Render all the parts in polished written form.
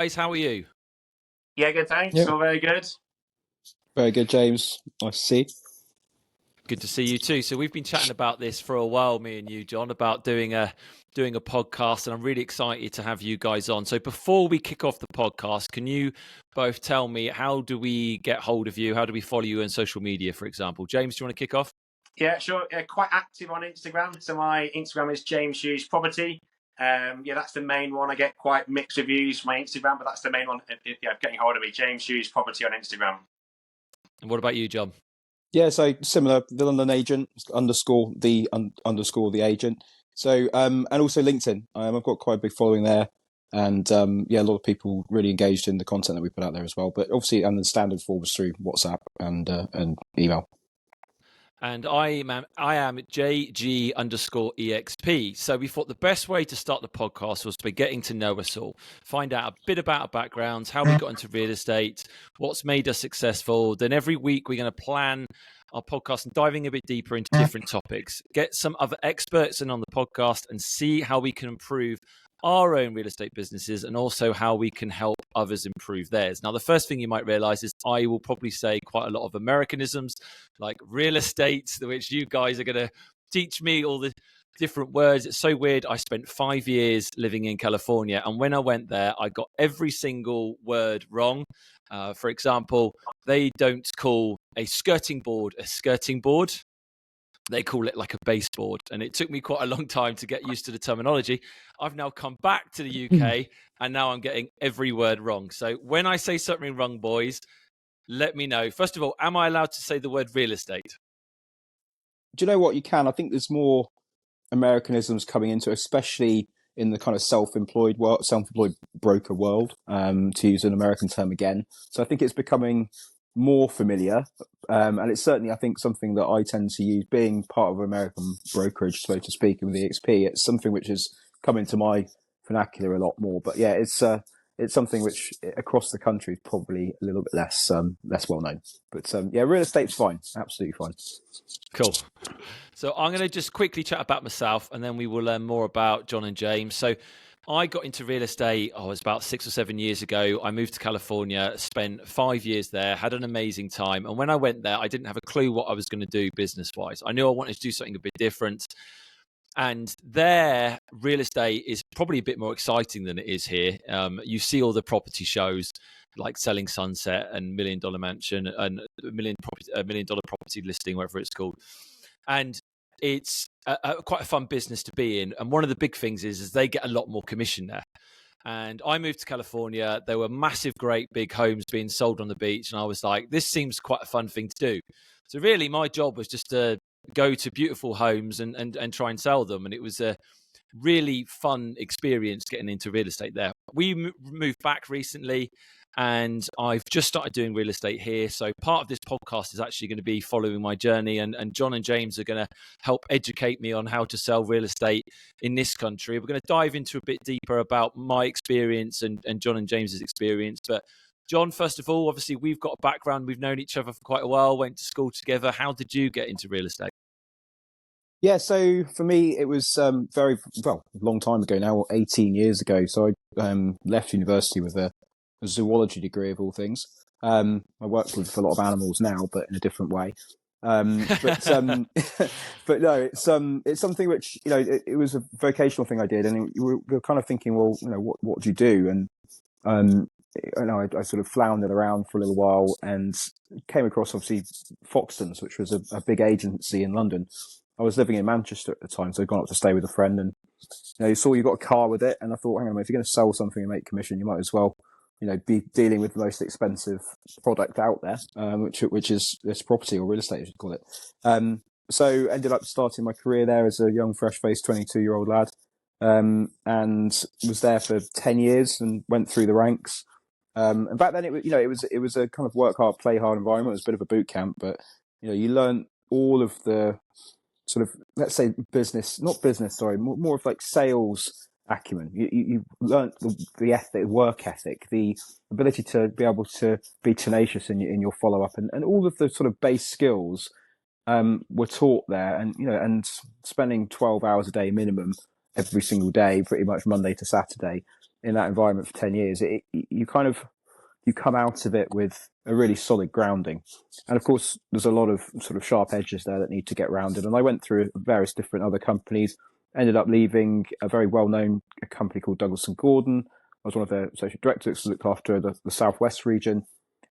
Guys, how are you? Yeah, good, thanks. Yep. All very good. Very good, James. Nice to see you. Good to see you too. So we've been chatting about this for a while, me and you, John, about doing a podcast, and I'm really excited to have you guys on. So before we kick off the podcast, can you both tell me, how do we get hold of you? How do we follow you on social media, for example? James, do you want to kick off? Yeah, sure. Quite active on Instagram. So my Instagram is James Hughes Property. Yeah, that's the main one. I get quite mixed reviews from my Instagram, but that's the main one. Yeah, getting hold of me, James Hughes Property on Instagram. And what about you, John? Yeah, so similar, the London agent underscore the agent. So and also LinkedIn. I've got quite a big following there, and yeah, a lot of people really engaged in the content that we put out there as well. But obviously, and the standard forms through WhatsApp and email. And I am JG_EXP. So we thought the best way to start the podcast was by getting to know us all, find out a bit about our backgrounds, how we got into real estate, what's made us successful. Then every week we're going to plan our podcast and diving a bit deeper into different topics, get some other experts in on the podcast and see how we can improve our own real estate businesses and also how we can help others improve theirs. Now, the first thing you might realize is I will probably say quite a lot of Americanisms like real estate, which you guys are going to teach me all the different words. It's so weird. I spent 5 years living in California, and when I went there, I got every single word wrong. For example, they don't call a skirting board a skirting board. They call it like a baseboard. And it took me quite a long time to get used to the terminology. I've now come back to the UK and now I'm getting every word wrong. So when I say something wrong, boys, let me know. First of all, am I allowed to say the word real estate? Do you know what? You can. I think there's more Americanisms coming into it, especially in the kind of self-employed broker world, to use an American term again. So I think it's becoming more familiar. And it's certainly, I think, something that I tend to use, being part of American brokerage, so to speak, with the EXP. It's something which has come into my vernacular a lot more. But yeah, it's something which across the country is probably a little bit less well known. But yeah, real estate's fine, absolutely fine. Cool. So I'm going to just quickly chat about myself and then we will learn more about John and James. So I got into real estate, it was about 6 or 7 years ago. I moved to California, spent 5 years there, had an amazing time. And when I went there, I didn't have a clue what I was going to do business-wise. I knew I wanted to do something a bit different. And there, real estate is probably a bit more exciting than it is here. You see all the property shows like Selling Sunset and $1 Million Mansion and $1 Million Property Listing, whatever it's called. And it's quite a fun business to be in. And one of the big things is they get a lot more commission there. And I moved to California. There were massive, great big homes being sold on the beach. And I was like, this seems quite a fun thing to do. So really my job was just to go to beautiful homes and try and sell them. And it was a really fun experience getting into real estate there. We moved back recently and I've just started doing real estate here. So part of this podcast is actually going to be following my journey, and John and James are going to help educate me on how to sell real estate in this country. We're going to dive into a bit deeper about my experience and John and James's experience. But John, first of all, obviously we've got a background. We've known each other for quite a while, went to school together. How did you get into real estate? Yeah, so for me, it was a long time ago now, 18 years ago. So I left university with a zoology degree of all things. I work with a lot of animals now, but in a different way. But no, it's something which, it was a vocational thing I did, and we were kind of thinking, well, what do you do? And I sort of floundered around for a little while and came across obviously Foxtons, which was a big agency in London. I was living in Manchester at the time, so I'd gone up to stay with a friend, and you saw you got a car with it, and I thought, hang on a minute, if you're going to sell something and make commission, you might as well, be dealing with the most expensive product out there, which is this property or real estate, as you call it. So ended up starting my career there as a young, fresh-faced 22-year-old lad, and was there for 10 years and went through the ranks. And back then, it was a kind of work hard, play hard environment. It was a bit of a boot camp, but you learn all of the sort of, let's say, more of like sales acumen. You learned the work ethic, the ability to be able to be tenacious in your follow up, and all of the sort of base skills were taught there. And spending 12 hours a day minimum every single day, pretty much Monday to Saturday, in that environment for 10 years, you come out of it with a really solid grounding. And of course, there's a lot of sort of sharp edges there that need to get rounded. And I went through various different other companies, ended up leaving a very well-known company called Douglas and Gordon. I was one of their associate directors, looked after the Southwest region.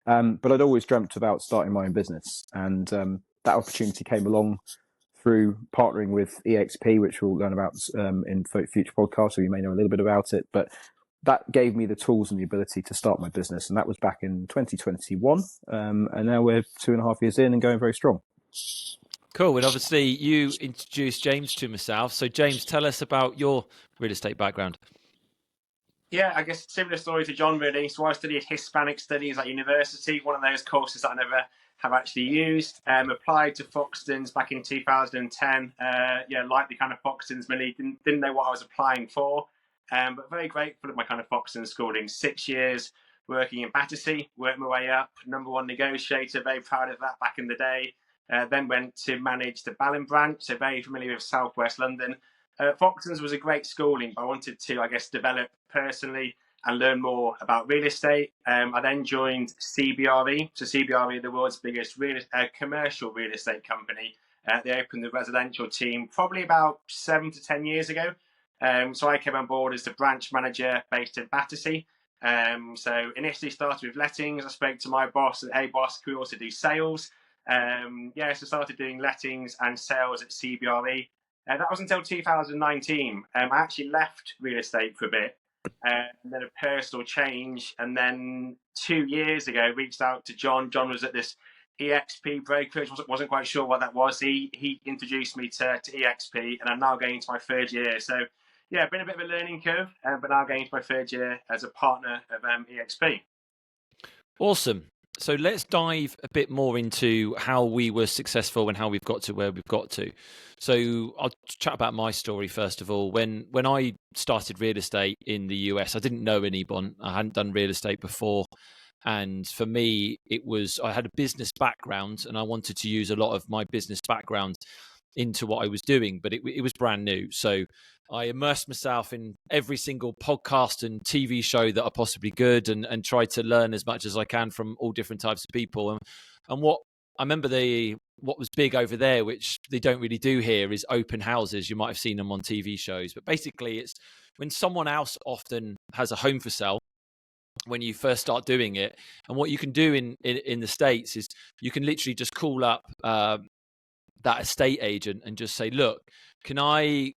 But I'd always dreamt about starting my own business. And that opportunity came along through partnering with EXP, which we'll learn about in future podcasts, so you may know a little bit about it. But that gave me the tools and the ability to start my business. And that was back in 2021. And now we're 2.5 years in and going very strong. Cool. And obviously you introduced James to myself. So James, tell us about your real estate background. Yeah, I guess similar story to John, really. So I studied Hispanic Studies at university, one of those courses that I never have actually used. Applied to Foxtons back in 2010. Like the kind of Foxtons, really didn't know what I was applying for. But very grateful of my kind of Foxtons schooling. 6 years working in Battersea, worked my way up, #1 negotiator, very proud of that back in the day. Then went to manage the Balham branch, so very familiar with Southwest London. Foxtons was a great schooling, but I wanted to, I guess, develop personally and learn more about real estate. I then joined CBRE. So CBRE, the world's biggest commercial real estate company. They opened the residential team probably about 7 to 10 years ago. So I came on board as the branch manager based in Battersea. So initially started with lettings. I spoke to my boss and, hey boss, can we also do sales? So started doing lettings and sales at CBRE. That was until 2019. I actually left real estate for a bit, and then a personal change. And then 2 years ago, reached out to John. John was at this EXP brokerage. Wasn't quite sure what that was. He introduced me to EXP, and I'm now going into my 3rd year. So, yeah, been a bit of a learning curve, but now going into my 3rd year as a partner of EXP. Awesome. So let's dive a bit more into how we were successful and how we've got to where we've got to. So I'll chat about my story first of all. When I started real estate in the US, I didn't know anyone. I hadn't done real estate before. And for me, I had a business background and I wanted to use a lot of my business background into what I was doing, but it was brand new. So I immersed myself in every single podcast and TV show that I possibly could and tried to learn as much as I can from all different types of people. And what I remember what was big over there, which they don't really do here, is open houses. You might have seen them on TV shows, but basically it's when someone else often has a home for sale when you first start doing it. And what you can do in the States is you can literally just call up that estate agent and just say, look, can I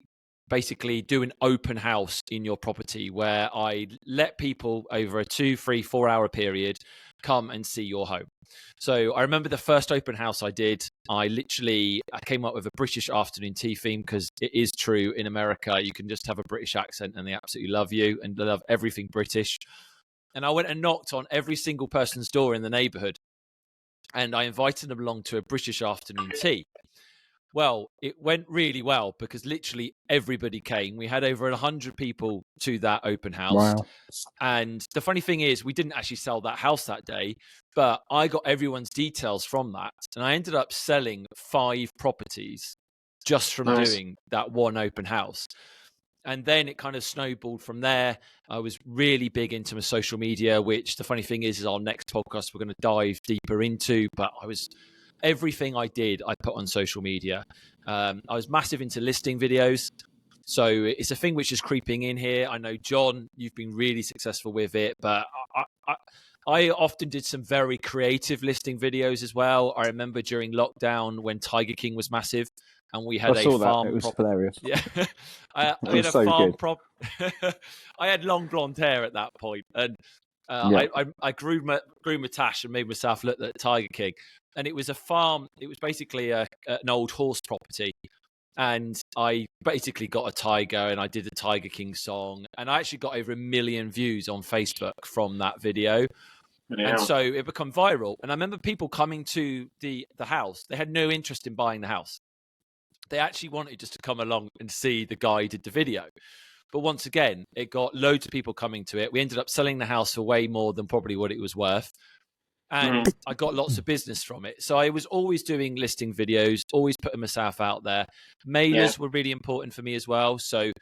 basically do an open house in your property where I let people over a 2, 3, 4 hour period come and see your home. So I remember the first open house I did, I came up with a British afternoon tea theme, because it is true in America, you can just have a British accent and they absolutely love you and they love everything British. And I went and knocked on every single person's door in the neighborhood and I invited them along to a British afternoon tea. Well, it went really well because literally everybody came. We had over 100 people to that open house. Wow. And the funny thing is, we didn't actually sell that house that day, but I got everyone's details from that. And I ended up selling 5 properties just from doing that one open house. And then it kind of snowballed from there. I was really big into my social media, which the funny thing is our next podcast we're going to dive deeper into. But everything I did, I put on social media. I was massive into listing videos. So it's a thing which is creeping in here. I know, John, you've been really successful with it, but I often did some very creative listing videos as well. I remember during lockdown when Tiger King was massive and we had a farm. It was hilarious. Yeah. I had a farm prop. I had long blonde hair at that point, and I grew my tash and made myself look like Tiger King. And it was a farm. It was basically an old horse property. And I basically got a tiger and I did a Tiger King song. And I actually got over 1 million views on Facebook from that video. Yeah. And so it became viral. And I remember people coming to the house. They had no interest in buying the house. They actually wanted just to come along and see the guy who did the video. But once again, it got loads of people coming to it. We ended up selling the house for way more than probably what it was worth. And I got lots of business from it. So I was always doing listing videos, always putting myself out there. Mailers were really important for me as well. So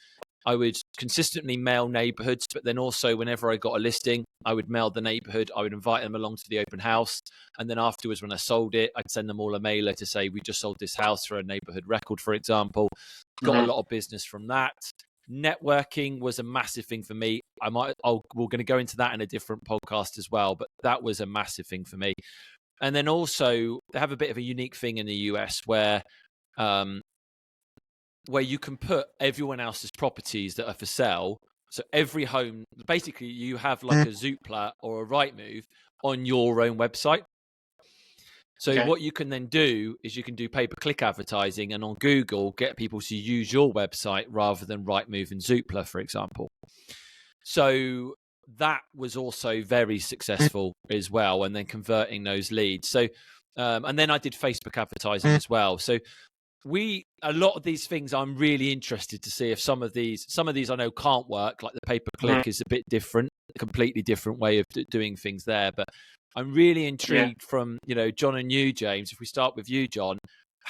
I would consistently mail neighborhoods, but then also whenever I got a listing, I would mail the neighborhood. I would invite them along to the open house. And then afterwards, when I sold it, I'd send them all a mailer to say, we just sold this house for a neighborhood record, for example. Got a lot of business from that. Networking was a massive thing for me. We're going to go into that in a different podcast as well, but that was a massive thing for me. And then also they have a bit of a unique thing in the US where you can put everyone else's properties that are for sale. So every home, basically you have like a Zoopla or a Rightmove on your own website. So what you can then do is you can do pay-per-click advertising and on Google get people to use your website rather than Rightmove and Zoopla, for example. So that was also very successful as well, and then converting those leads. So, and then I did Facebook advertising as well. So a lot of these things I'm really interested to see if some of these I know can't work, like the pay-per-click is a bit different, a completely different way of doing things there. But I'm really intrigued from, John and you, James, if we start with you, John,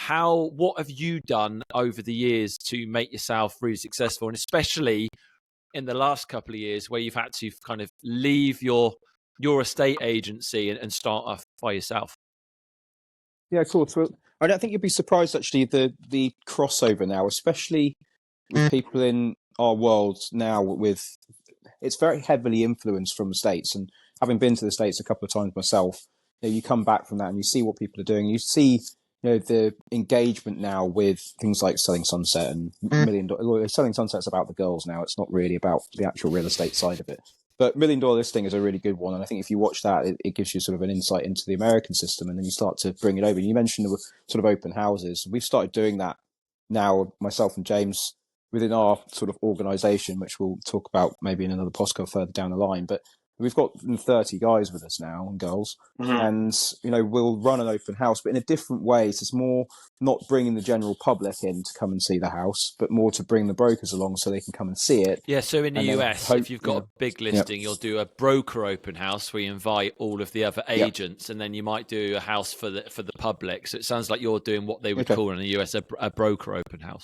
what have you done over the years to make yourself really successful? And especially in the last couple of years where you've had to kind of leave your estate agency and start off by yourself. Yeah, cool. So I don't think you'd be surprised, actually, the crossover now, especially with people in our world now, it's very heavily influenced from the States. And having been to the States a couple of times myself, you come back from that and you see what people are doing. You see, the engagement now with things like Selling Sunset and $1 Million. Selling Sunset's about the girls now. It's not really about the actual real estate side of it. But $1 Million Listing is a really good one. And I think if you watch that, it gives you sort of an insight into the American system. And then you start to bring it over. You mentioned the sort of open houses. We've started doing that now, myself and James, within our sort of organization, which we'll talk about maybe in another podcast further down the line. But we've got 30 guys with us now and girls. And, we'll run an open house, but in a different way. So it's more not bringing the general public in to come and see the house, but more to bring the brokers along so they can come and see it. Yeah, so in the US, if you've got a big listing, you'll do a broker open house where you invite all of the other agents, and then you might do a house for the public. So it sounds like you're doing what they would call in the US a broker open house.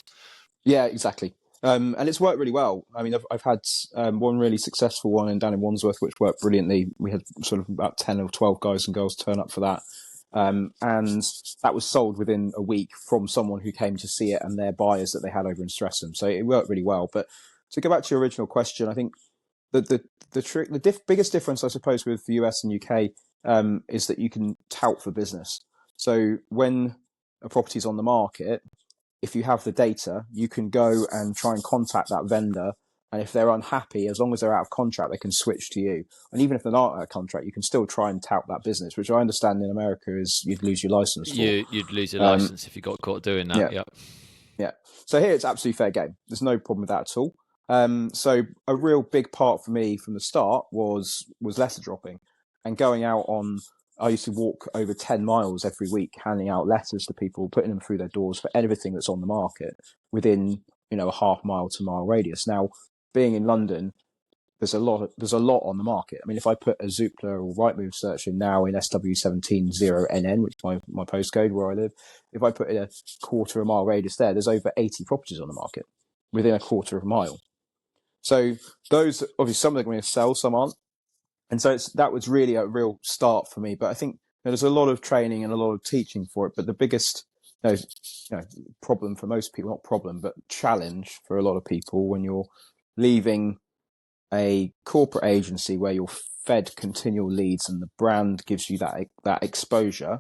Yeah, exactly. And it's worked really well. I mean, I've had one really successful one down in Wandsworth, which worked brilliantly. We had sort of about 10 or 12 guys and girls turn up for that. And that was sold within a week from someone who came to see it and their buyers that they had over in Streatham. So it worked really well. But to go back to your original question, I think the biggest difference, I suppose, with the US and UK is that you can tout for business. So when a property's on the market, if you have the data, you can go and try and contact that vendor. And if they're unhappy, as long as they're out of contract, they can switch to you. And even if they're not out of contract, you can still try and tout that business, which I understand in America is you'd lose your license for. You'd lose your license if you got caught doing that. Yeah. So here it's absolutely fair game. There's no problem with that at all. So a real big part for me from the start was letter dropping and going out on. I used to walk over 10 miles every week, handing out letters to people, putting them through their doors for everything that's on the market within, a half mile to mile radius. Now, being in London, there's a lot on the market. I mean, if I put a Zoopla or Rightmove search in now in SW170NN, which is my postcode where I live, if I put in a quarter of a mile radius there's over 80 properties on the market within a quarter of a mile. So those, obviously, some of them are going to sell, some aren't. And so that was really a real start for me. But I think there's a lot of training and a lot of teaching for it. But the biggest problem for most people, not problem, but challenge for a lot of people when you're leaving a corporate agency where you're fed continual leads and the brand gives you that exposure,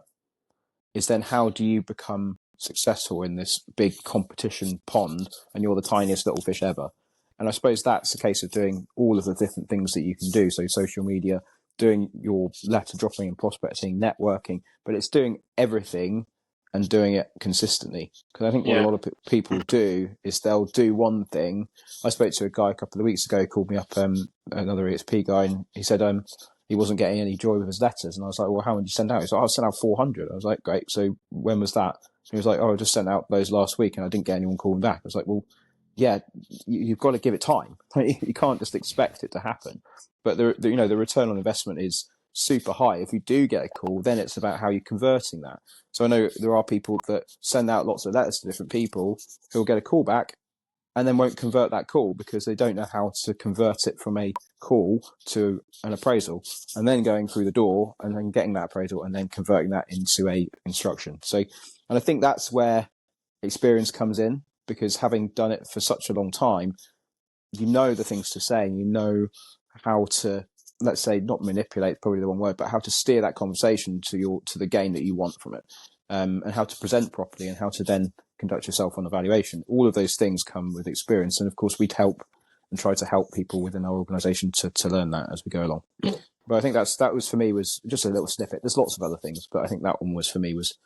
is then how do you become successful in this big competition pond and you're the tiniest little fish ever? And I suppose that's a case of doing all of the different things that you can do. So social media, doing your letter dropping and prospecting, networking, but it's doing everything and doing it consistently. Because I think what a lot of people do is they'll do one thing. I spoke to a guy a couple of weeks ago, called me up, another EXP guy, and he said he wasn't getting any joy with his letters. And I was like, well, how many did you send out? He's like, I sent out 400. I was like, great. So when was that? He was like, I just sent out those last week and I didn't get anyone calling back. I was like, well, yeah, you've got to give it time. You can't just expect it to happen. But the return on investment is super high. If you do get a call, then it's about how you're converting that. So I know there are people that send out lots of letters to different people who'll get a call back and then won't convert that call because they don't know how to convert it from a call to an appraisal, and then going through the door and then getting that appraisal and then converting that into a instruction. So, and I think that's where experience comes in, because having done it for such a long time, you know the things to say, and you know how to, let's say, not manipulate, probably the wrong word, but how to steer that conversation to the gain that you want from it, and how to present properly, and how to then conduct yourself on evaluation. All of those things come with experience, and of course we'd help and try to help people within our organisation to learn that as we go along. But I think that was for me was just a little snippet. There's lots of other things, but I think that one was for me was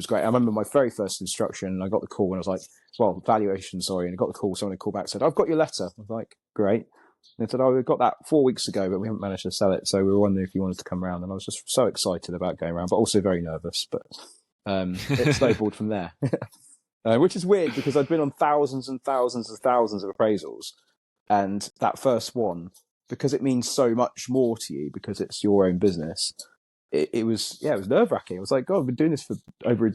great. I remember my very first instruction, and I got the call, and I was like, well, valuation, sorry, and I got the call. Someone had called back and said, I've got your letter. I was like, great. And they said, oh, we got that 4 weeks ago, but we haven't managed to sell it. So we were wondering if you wanted to come around. And I was just so excited about going around, but also very nervous. But it snowballed from there, which is weird because I'd been on thousands and thousands and thousands of appraisals. And that first one, because it means so much more to you because it's your own business, it was nerve wracking. I was like, God, I've been doing this for over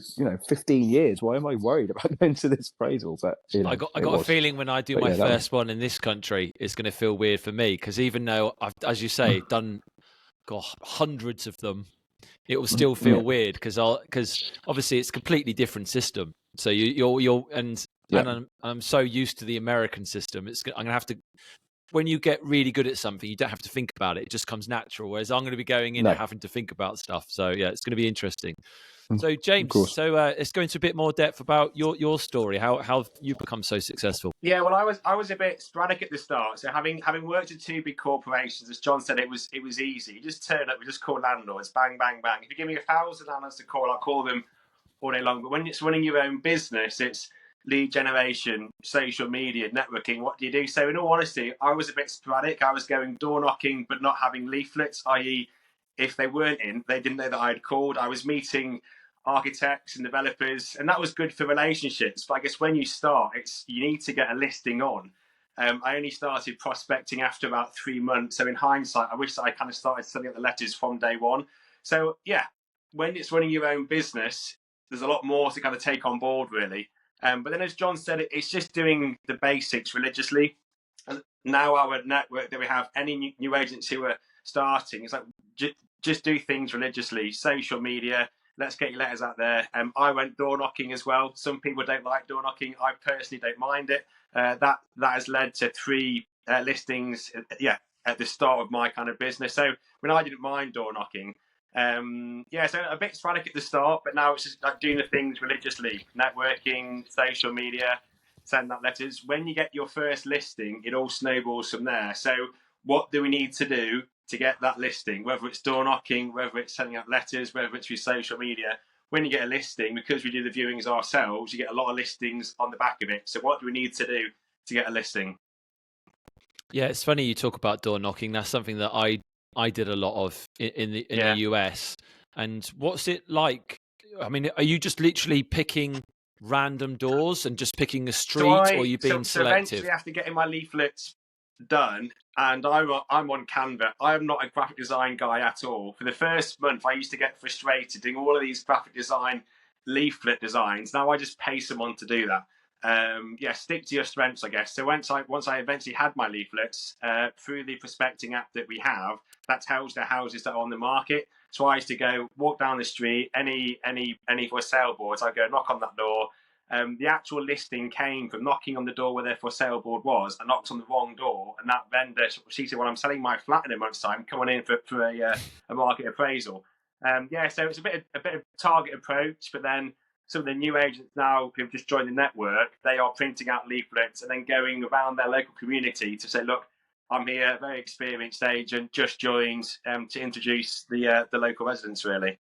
15 years. Why am I worried about going to this appraisal? But I got a feeling when I do my first one in this country, it's going to feel weird for me, because even though I've, as you say, done hundreds of them, it will still feel weird because obviously it's a completely different system. So I'm so used to the American system. I'm going to have to. When you get really good at something, you don't have to think about it. It just comes natural. Whereas I'm going to be going in and having to think about stuff. So yeah, it's going to be interesting. So James, let's go into a bit more depth about your story. How you've become so successful. Yeah, well, I was a bit sporadic at the start. So having worked at two big corporations, as John said, it was easy. You just turn up, we just call landlords, bang, bang, bang. If you give me 1,000 landlords to call, I'll call them all day long. But when it's running your own business, it's lead generation, social media, networking. What do you do? So in all honesty, I was a bit sporadic. I was going door knocking, but not having leaflets, i.e. if they weren't in, they didn't know that I'd called. I was meeting architects and developers, and that was good for relationships. But I guess when you start, you need to get a listing on. I only started prospecting after about 3 months. So in hindsight, I wish that I kind of started sending out the letters from day one. So yeah, when it's running your own business, there's a lot more to kind of take on board, really. But then, as John said, it's just doing the basics religiously. And now our network that we have, any new agents who are starting, it's like just do things religiously. Social media, let's get your letters out there. I went door knocking as well. Some people don't like door knocking. I personally don't mind it. That has led to 3 listings. At the start of my kind of business. So when I didn't mind door knocking. So a bit sporadic at the start, but now it's just like doing the things religiously, networking, social media, send out letters. When you get your first listing, it all snowballs from there. So what do we need to do to get that listing? Whether it's door knocking, whether it's sending out letters, whether it's through social media. When you get a listing, because we do the viewings ourselves, you get a lot of listings on the back of it. So what do we need to do to get a listing? Yeah, it's funny you talk about door knocking. That's something that I did a lot of in the US. And what's it like? I mean, are you just literally picking random doors and just picking a street, or are you being selective? So eventually, after getting my leaflets done, and I'm on Canva, I'm not a graphic design guy at all. For the first month, I used to get frustrated doing all of these graphic design leaflet designs. Now I just pay someone to do that. Stick to your strengths, I guess. So once I eventually had my leaflets through the prospecting app that we have, that tells the houses that are on the market. So I used to go walk down the street, any for sale boards. I go knock on that door. The actual listing came from knocking on the door where their for sale board was. I knocked on the wrong door, and that vendor, she said, "Well, I'm selling my flat in a month's time. Come on in for a market appraisal." So it's a bit of target approach, but then some of the new agents now who've just joined the network, they are printing out leaflets and then going around their local community to say, "Look, I'm here, very experienced agent, just joined," to introduce the local residents, really.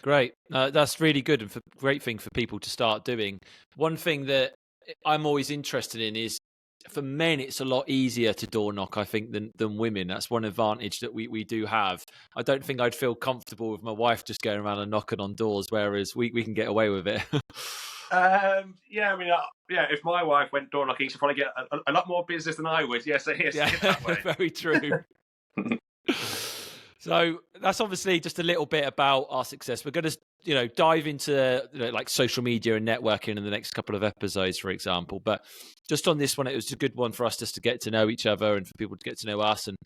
Great. That's really good, and great thing for people to start doing. One thing that I'm always interested in is, for men, it's a lot easier to door knock, I think, than women. That's one advantage that we do have. I don't think I'd feel comfortable with my wife just going around and knocking on doors, whereas we can get away with it. If my wife went door knocking, she'd probably get a lot more business than I would. Yes, it is that way. Very true. So that's obviously just a little bit about our success. We're going to, dive into like social media and networking in the next couple of episodes, for example. But just on this one, it was a good one for us just to get to know each other and for people to get to know us. And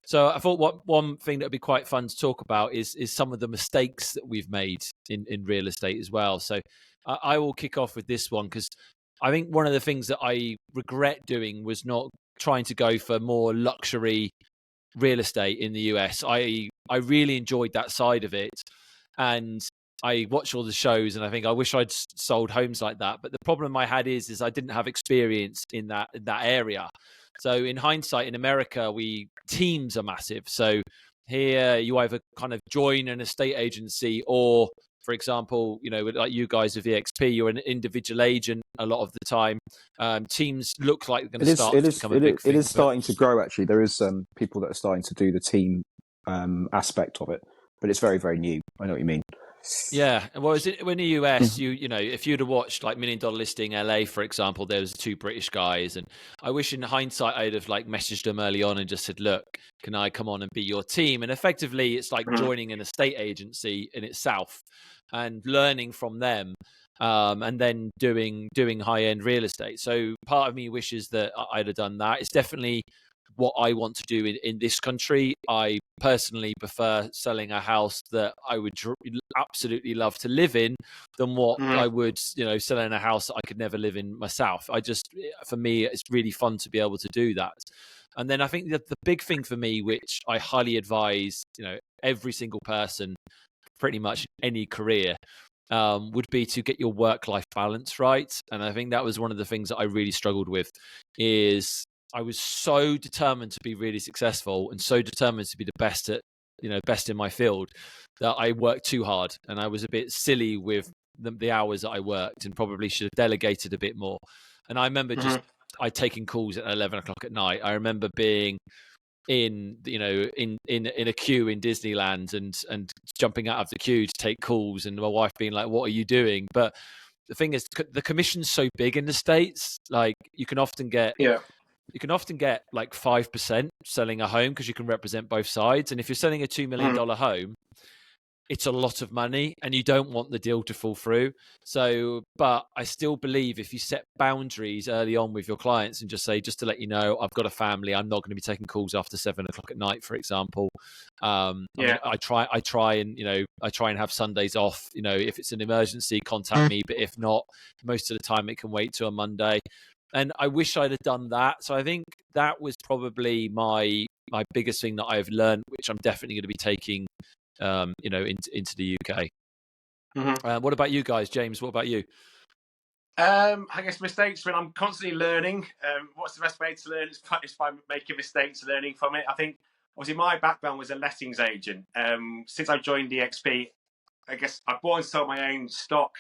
so I thought one thing that would be quite fun to talk about is some of the mistakes that we've made in real estate as well. So I will kick off with this one because I think one of the things that I regret doing was not trying to go for more luxury real estate in the US. I really enjoyed that side of it, and I watch all the shows, and I think I wish I'd sold homes like that. But the problem I had is I didn't have experience in that area. So in hindsight, in America, teams are massive. So here you either kind of join an estate agency or, for example, like you guys with EXP, you're an individual agent a lot of the time. Teams look like they're going to start to become a big thing. It is starting to grow, actually. There is people that are starting to do the team aspect of it, but it's very, very new. I know what you mean. Yeah, well, when the US, if you'd have watched like $1 Million Listing LA, for example, there was 2 British guys, and I wish in hindsight I'd have like messaged them early on and just said, "Look, can I come on and be your team?" And effectively, it's like joining an estate agency in itself and learning from them, and then doing high end real estate. So part of me wishes that I'd have done that. It's definitely what I want to do in this country. I personally prefer selling a house that I would absolutely love to live in than what I would, selling a house that I could never live in myself. For me, it's really fun to be able to do that. And then I think that the big thing for me, which I highly advise, every single person, pretty much any career, would be to get your work-life balance right. And I think that was one of the things that I really struggled with. Is I was so determined to be really successful and so determined to be the best in my field, that I worked too hard, and I was a bit silly with the hours that I worked and probably should have delegated a bit more. And I remember I taking calls at 11 o'clock at night. I remember being in a queue in Disneyland and jumping out of the queue to take calls, and my wife being like, "What are you doing?" But the thing is, the commission's so big in the States, like you can often get like 5% selling a home because you can represent both sides. And if you're selling a $2 million home, it's a lot of money and you don't want the deal to fall through. So, but I still believe if you set boundaries early on with your clients and just say, just to let you know, I've got a family, I'm not going to be taking calls after 7 o'clock at night, for example. I try and have Sundays off. If it's an emergency, contact me. But if not, most of the time it can wait till a Monday. And I wish I'd have done that. So I think that was probably my biggest thing that I've learned, which I'm definitely going to be taking, into the UK. What about you guys, James? What about you? I guess mistakes. When I'm constantly learning, what's the best way to learn? It's by making mistakes, learning from it. I think obviously my background was a lettings agent. Since I joined DXP, I guess I bought and sold my own stock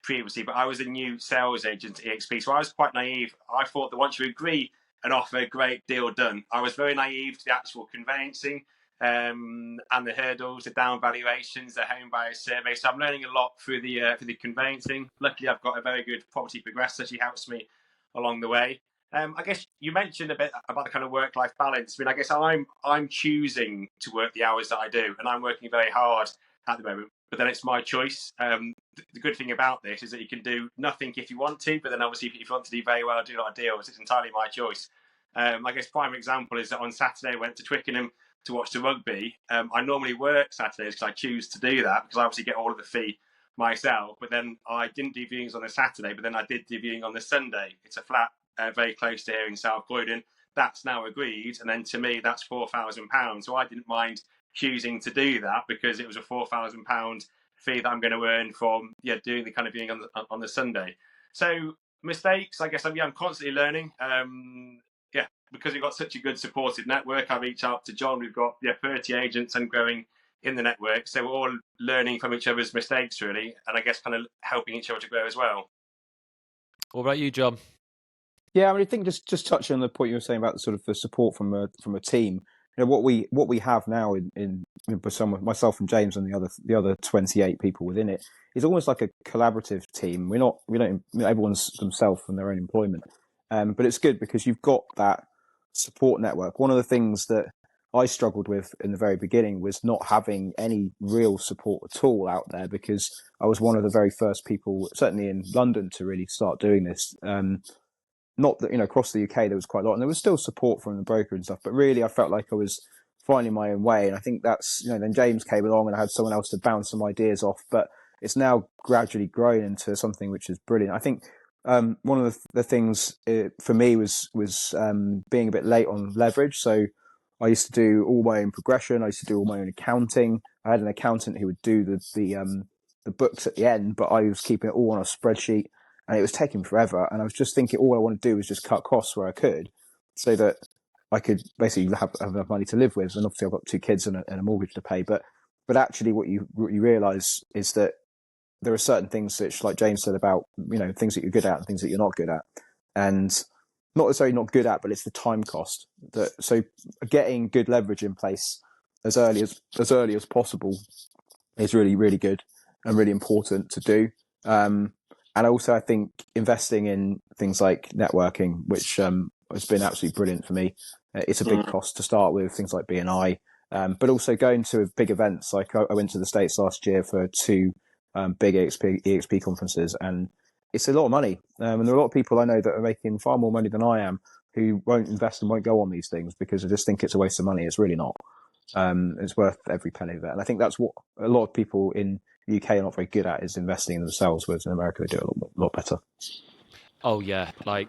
previously, but I was a new sales agent at EXP, so I was quite naive. I thought that once you agree an offer, great deal done. I was very naive to the actual conveyancing and the hurdles, the down valuations, the home buyer survey. So I'm learning a lot through the conveyancing. Luckily, I've got a very good property progressor. She helps me along the way. I guess you mentioned a bit about the kind of work-life balance. I mean, I guess I'm choosing to work the hours that I do, and I'm working very hard at the moment. But then it's my choice. The good thing about this is that you can do nothing if you want to, but then obviously if you want to do very well, do a lot of deals. It's entirely my choice. I guess prime example is that on Saturday I went to Twickenham to watch the rugby. I normally work Saturdays because I choose to do that because I obviously get all of the fee myself. But then I didn't do viewings on the Saturday, but then I did do viewing on the Sunday. It's a flat very close to here in South Croydon. That's now agreed, and then to me that's £4,000. So I didn't mind choosing to do that because it was a £4,000 fee that I'm going to earn from doing the kind of viewing on the Sunday. So mistakes, I guess I'm constantly learning. Because we've got such a good supported network, I reach out to John. We've got 30 agents and growing in the network, so we're all learning from each other's mistakes really, and I guess kind of helping each other to grow as well. What about you, John? Yeah, I mean, I think just touching on the point you were saying about sort of the support from a team. What we have now in myself and James and the other 28 people within it is almost like a collaborative team. We don't everyone's themselves from their own employment, but it's good because you've got that support network. One of the things that I struggled with in the very beginning was not having any real support at all out there, because I was one of the very first people, certainly in London, to really start doing this. Not that, across the UK there was quite a lot, and there was still support from the broker and stuff, but really I felt like I was finding my own way. And I think that's, then James came along and I had someone else to bounce some ideas off, but it's now gradually grown into something which is brilliant. I think one of the things for me was being a bit late on leverage. So I used to do all my own progression. I used to do all my own accounting. I had an accountant who would do the books at the end, but I was keeping it all on a spreadsheet, and it was taking forever. And I was just thinking all I want to do was just cut costs where I could, so that I could basically have enough money to live with. And obviously I've got 2 kids and a mortgage to pay. But actually what you realise is that there are certain things which, like James said about, things that you're good at and things that you're not good at. And not necessarily not good at, but it's the time cost. So getting good leverage in place as early as possible is really, really good and really important to do. And also I think investing in things like networking, which has been absolutely brilliant for me. It's a big cost to start with, things like BNI, but also going to big events. Like I went to the States last year for 2 big EXP conferences, and it's a lot of money. And there are a lot of people I know that are making far more money than I am who won't invest and won't go on these things because they just think it's a waste of money. It's really not. It's worth every penny of it. And I think that's what a lot of people in the UK are not very good at, is investing in themselves, whereas in America they do it a lot better. Oh yeah, like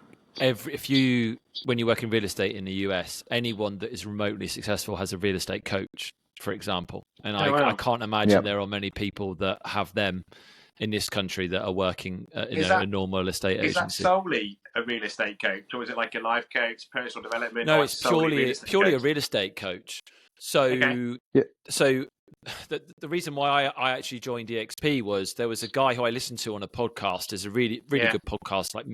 when you work in real estate in the US, anyone that is remotely successful has a real estate coach, for example. And I can't imagine there are many people that have them in this country that are working in a normal estate agency. Is that solely a real estate coach, or is it like a life coach, personal development? No, it's purely a real estate coach. So, so the reason why I actually joined EXP was there was a guy who I listened to on a podcast. There's a really good podcast, like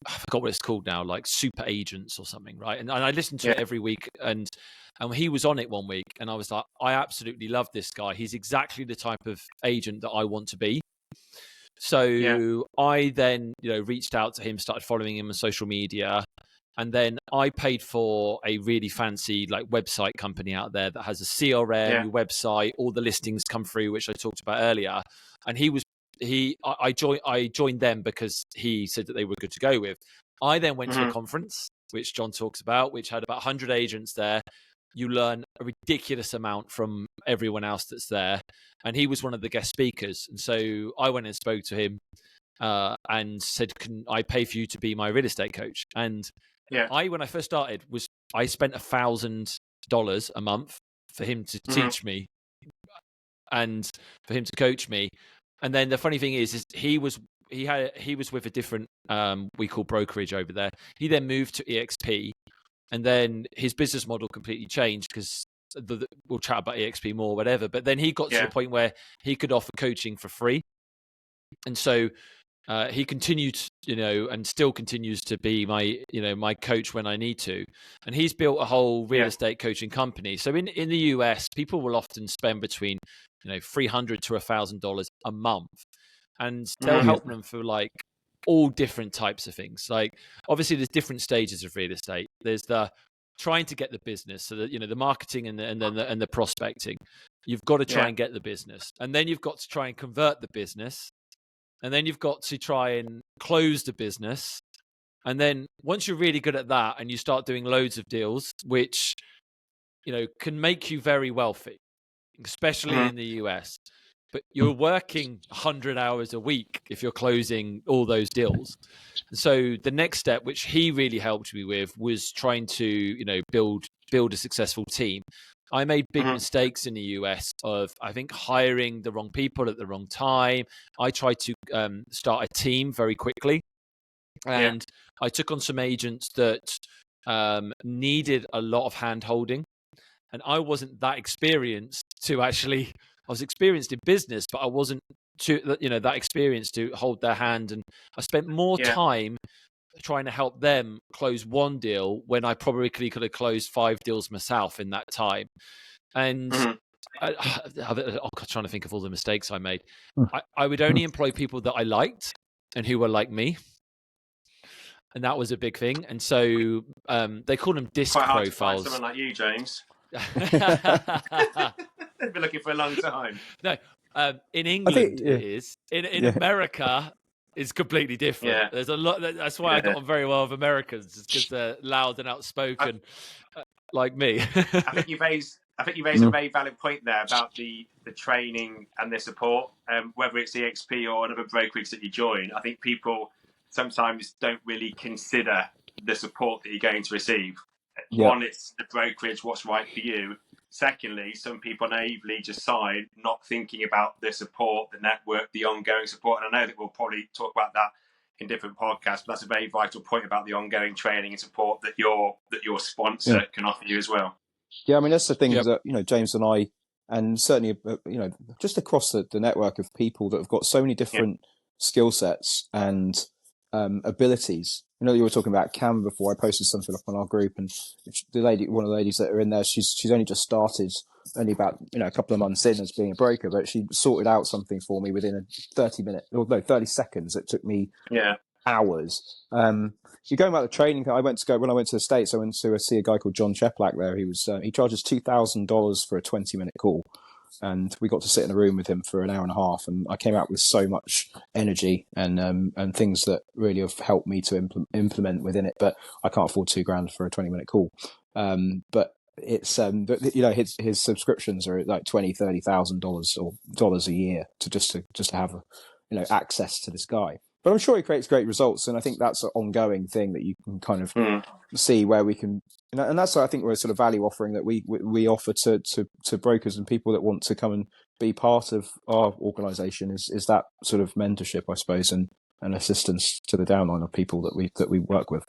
I forgot what it's called now, like Super Agents or something, right? And I listened to it every week, and he was on it one week, and I was like, I absolutely love this guy. He's exactly the type of agent that I want to be. So I then, reached out to him, started following him on social media, and then I paid for a really fancy website company out there that has a CRM, your website, all the listings come through, which I talked about earlier. And I joined them because he said that they were good to go with. I then went to a conference, which John talks about, which had about 100 agents there. You learn a ridiculous amount from everyone else that's there. And he was one of the guest speakers. And so I went and spoke to him and said, can I pay for you to be my real estate coach? And when I first started, I spent $1,000 a month for him to teach me and for him to coach me. And then the funny thing is he was with a different we call brokerage over there. He then moved to EXP, and then his business model completely changed because we'll chat about EXP more, whatever. But then he got to the point where he could offer coaching for free, and so he continued, and still continues to be my coach when I need to. And he's built a whole real estate coaching company. So in the US, people will often spend between $300 to $1,000 a month, and they'll help them for all different types of things. Like obviously, there's different stages of real estate. There's the trying to get the business, so that the marketing and the prospecting. You've got to try and get the business, and then you've got to try and convert the business. And then you've got to try and close the business. And then once you're really good at that and you start doing loads of deals, which, can make you very wealthy, especially in the US, but you're working 100 hours a week if you're closing all those deals. And so the next step, which he really helped me with, was trying to, build a successful team. I made big mistakes in the US of, I think, hiring the wrong people at the wrong time. I tried to start a team very quickly. And I took on some agents that needed a lot of hand-holding. And I wasn't that experienced to actually, I was experienced in business, but I wasn't that experienced to hold their hand. And I spent more time trying to help them close one deal when I probably could have closed 5 deals myself in that time. And I'm trying to think of all the mistakes I made. I would only employ people that I liked and who were like me. and that was a big thing. And so they call them disc Quite hard to find profiles. someone like you, James. They've been looking for a long time. No, in England yeah. it is. In America, it's completely different. Yeah. There's a lot. That's why I got on very well with Americans, because they're loud and outspoken, like me. I think you've raised a very valid point there about the training and the support. Whether it's EXP or another brokerage that you join, I think people sometimes don't really consider the support that you're going to receive. Yeah. One, it's the brokerage, what's right for you. Secondly, some people naively just sign, not thinking about the support, the network, the ongoing support. And I know that we'll probably talk about that in different podcasts, but that's a very vital point about the ongoing training and support that your sponsor can offer you as well. Yeah, I mean, that's the thing that, James and I, and certainly, just across the network of people that have got so many different skill sets and abilities. You were talking about Cam before. I posted something up on our group, and one of the ladies that are in there, she's only just started, only about a couple of months in as being a broker, but she sorted out something for me within 30 seconds. It took me hours. You're going about the training. When I went to the States, I went to see a guy called John Cheplack there. He charges $2,000 for a 20-minute call. And we got to sit in a room with him for an hour and a half, and I came out with so much energy and things that really have helped me to implement within it. But I can't afford $2,000 for a 20-minute call. But it's his subscriptions are like $20,000-$30,000 or dollars a year to have access to this guy. But I'm sure he creates great results, and I think that's an ongoing thing that you can kind of see where we can, and that's I think we're a sort of value offering that we offer to brokers and people that want to come and be part of our organisation is that sort of mentorship, I suppose, and assistance to the downline of people that we work with.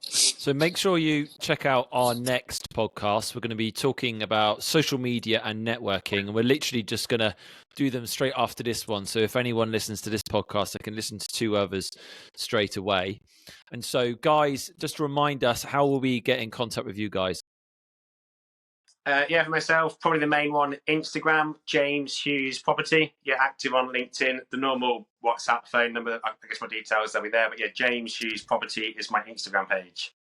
So make sure you check out our next podcast. We're going to be talking about social media and networking, and we're literally just going to do them straight after this one. So if anyone listens to this podcast, they can listen to two others straight away. And so, guys, just remind us, how will we get in contact with you guys? For myself, probably the main one, Instagram, James Hughes Property. Active on LinkedIn. The normal WhatsApp phone number, I guess my details, they'll be there. But James Hughes Property is my Instagram page.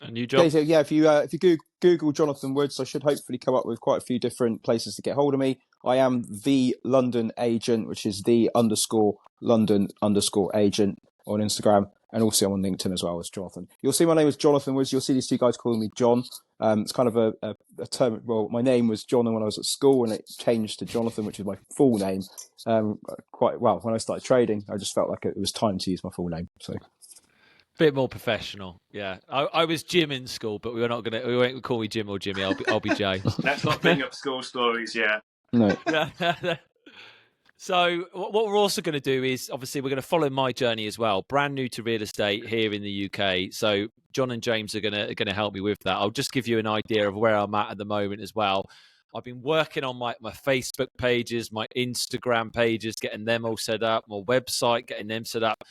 And you, John? Okay, so if you Google Jonathan Woods, I should hopefully come up with quite a few different places to get hold of me. I am the London Agent, which is the _London_agent on Instagram, and also I'm on LinkedIn as well as Jonathan. You'll see my name is Jonathan Woods. You'll see these two guys calling me John. It's kind of a term. Well, my name was John when I was at school, and it changed to Jonathan, which is my full name. Quite well. When I started trading, I just felt like it was time to use my full name. So. Bit more professional, yeah. I was Jim in school, but we won't call me Jim or Jimmy. I'll be James. Let's not bring up school stories yet. No. So what we're also going to do is, obviously, we're going to follow my journey as well. Brand new to real estate here in the UK. So John and James are going to help me with that. I'll just give you an idea of where I'm at the moment as well. I've been working on my Facebook pages, my Instagram pages, getting them all set up, my website, getting them set up.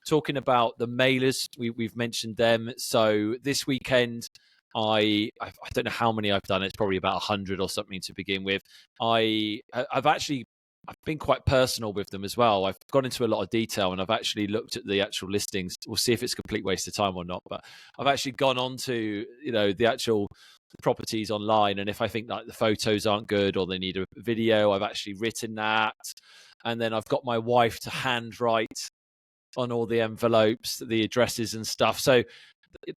Talking about the mailers, we've mentioned them. So this weekend, I don't know how many I've done. It's probably about 100 or something to begin with. I've been quite personal with them as well. I've gone into a lot of detail, and I've actually looked at the actual listings. We'll see if it's a complete waste of time or not. But I've actually gone on to the actual properties online, and if I think that the photos aren't good or they need a video, I've actually written that, and then I've got my wife to handwrite on all the envelopes, the addresses and stuff. So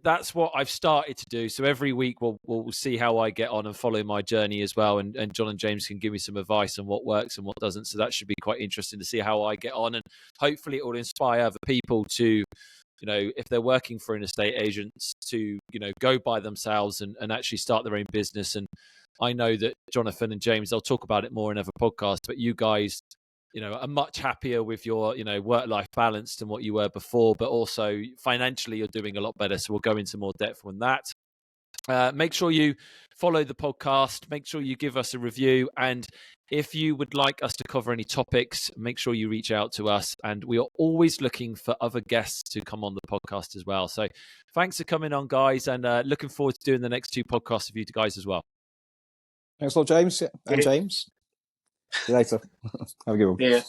that's what I've started to do. So every week we'll see how I get on and follow my journey as well. And John and James can give me some advice on what works and what doesn't. So that should be quite interesting to see how I get on. And hopefully it will inspire other people to, if they're working for an estate agents, to, go by themselves and actually start their own business. And I know that Jonathan and James, they'll talk about it more in other podcasts, but you guys, are much happier with your, work-life balance than what you were before, but also financially you're doing a lot better. So we'll go into more depth on that. Make sure you follow the podcast. Make sure you give us a review. And if you would like us to cover any topics, make sure you reach out to us. And we are always looking for other guests to come on the podcast as well. So thanks for coming on, guys, and looking forward to doing the next two podcasts with you guys as well. Thanks a lot, James. And James. See you later. Have a good one. Yeah.